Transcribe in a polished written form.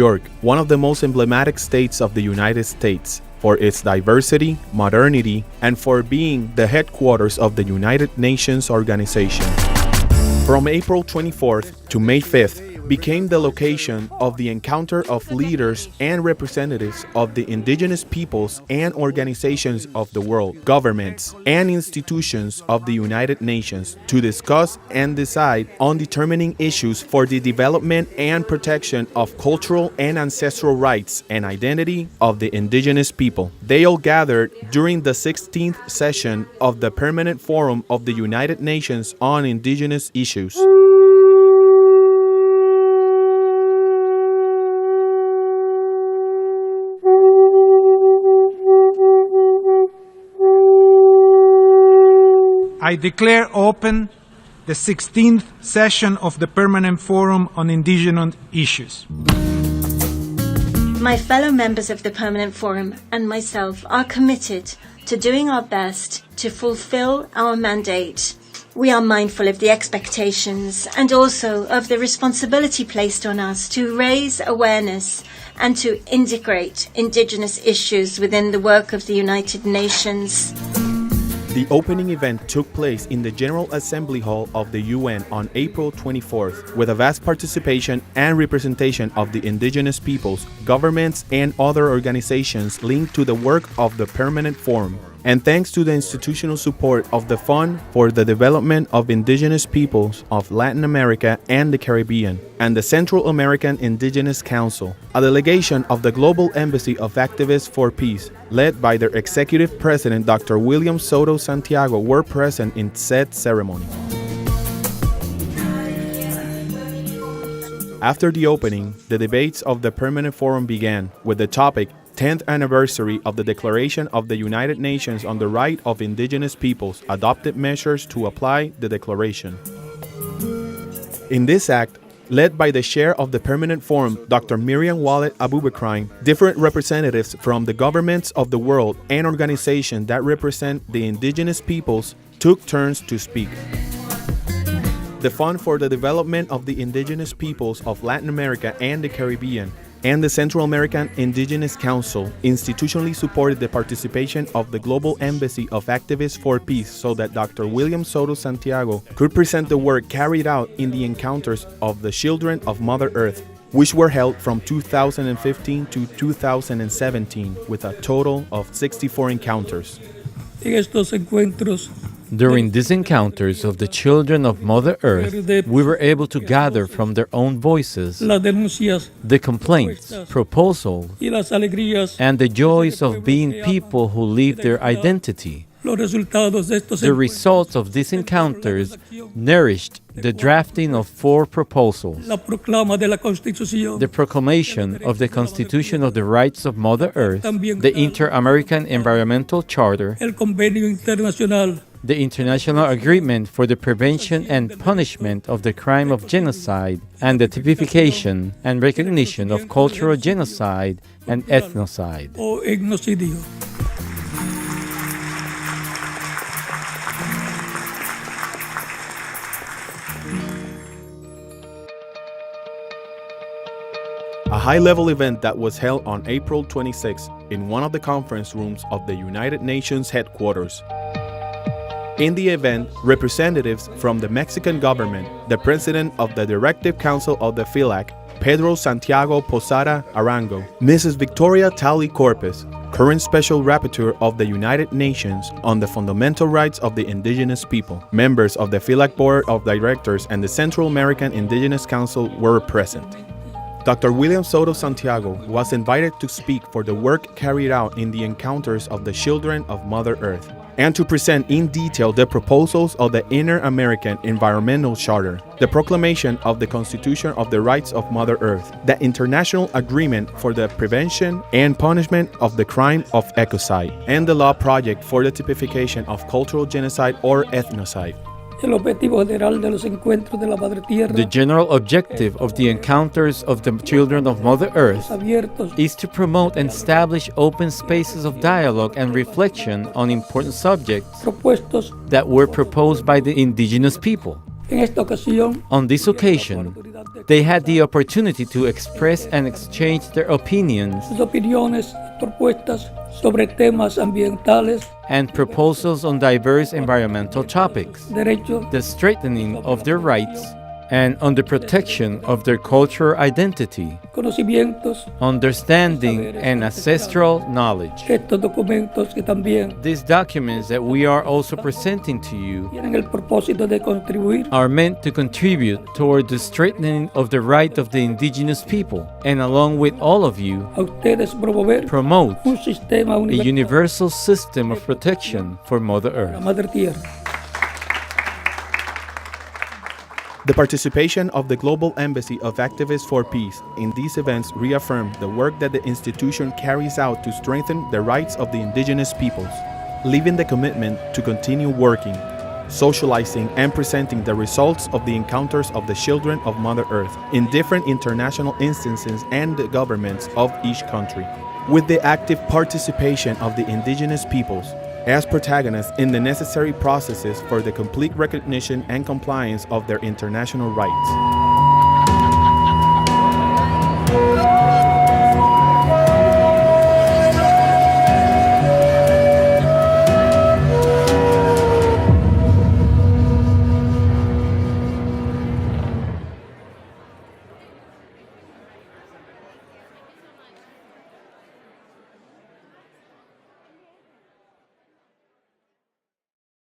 York, one of the most emblematic states of the United States, for its diversity, modernity, and for being the headquarters of the United Nations organization. From April 24th to May 5th, became the location of the encounter of leaders and representatives of the indigenous peoples and organizations of the world, governments, and institutions of the United Nations to discuss and decide on determining issues for the development and protection of cultural and ancestral rights and identity of the indigenous people. They all gathered during the 16th session of the Permanent Forum of the United Nations on Indigenous Issues. I declare open the 16th session of the Permanent Forum on Indigenous Issues. My fellow members of the Permanent Forum and myself are committed to doing our best to fulfill our mandate. We are mindful of the expectations and also of the responsibility placed on us to raise awareness and to integrate Indigenous issues within the work of the United Nations. The opening event took place in the General Assembly Hall of the UN on April 24th, with a vast participation and representation of the indigenous peoples, governments, and other organizations linked to the work of the Permanent Forum. And thanks to the institutional support of the Fund for the Development of Indigenous Peoples of Latin America and the Caribbean, and the Central American Indigenous Council, a delegation of the Global Embassy of Activists for Peace, led by their Executive President Dr. William Soto Santiago, were present in said ceremony. After the opening, the debates of the Permanent Forum began with the topic 10th anniversary of the Declaration of the United Nations on the Right of Indigenous Peoples, adopted measures to apply the declaration. In this act, led by the chair of the Permanent Forum, Dr. Miriam Wallet Abubakar, different representatives from the governments of the world and organizations that represent the indigenous peoples took turns to speak. The Fund for the Development of the Indigenous Peoples of Latin America and the Caribbean and the Central American Indigenous Council institutionally supported the participation of the Global Embassy of Activists for Peace so that Dr. William Soto Santiago could present the work carried out in the encounters of the Children of Mother Earth, which were held from 2015 to 2017 with a total of 64 encounters. During these encounters of the children of Mother Earth, we were able to gather from their own voices the complaints, proposals, and the joys of being people who live their identity. The results of these encounters nourished the drafting of 4 proposals: the proclamation of the Constitution of the Rights of Mother Earth, the Inter-American Environmental Charter, the International Agreement for the Prevention and Punishment of the Crime of Genocide, and the typification and recognition of cultural genocide and ethnocide. A high-level event that was held on April 26 in one of the conference rooms of the United Nations headquarters. In the event, representatives from the Mexican government, the president of the Directive Council of the FILAC, Pedro Santiago Posada Arango, Mrs. Victoria Talley Corpus, current Special Rapporteur of the United Nations on the Fundamental Rights of the Indigenous People, members of the FILAC Board of Directors and the Central American Indigenous Council were present. Dr. William Soto Santiago was invited to speak for the work carried out in the encounters of the Children of Mother Earth and to present in detail the proposals of the Inter-American Environmental Charter, the proclamation of the Constitution of the Rights of Mother Earth, the International Agreement for the Prevention and Punishment of the Crime of Ecocide, and the Law Project for the Typification of Cultural Genocide or Ethnocide. The general objective of the encounters of the children of Mother Earth is to promote and establish open spaces of dialogue and reflection on important subjects that were proposed by the indigenous people. On this occasion, they had the opportunity to express and exchange their opinions and proposals on diverse environmental topics, the strengthening of their rights, and on the protection of their cultural identity, understanding, and ancestral knowledge. These documents that we are also presenting to you are meant to contribute toward the strengthening of the right of the indigenous people, and along with all of you, promote a universal system of protection for Mother Earth. The participation of the Global Embassy of Activists for Peace in these events reaffirmed the work that the institution carries out to strengthen the rights of the indigenous peoples, leaving the commitment to continue working, socializing, and presenting the results of the encounters of the children of Mother Earth in different international instances and the governments of each country, with the active participation of the indigenous peoples as protagonists in the necessary processes for the complete recognition and compliance of their international rights.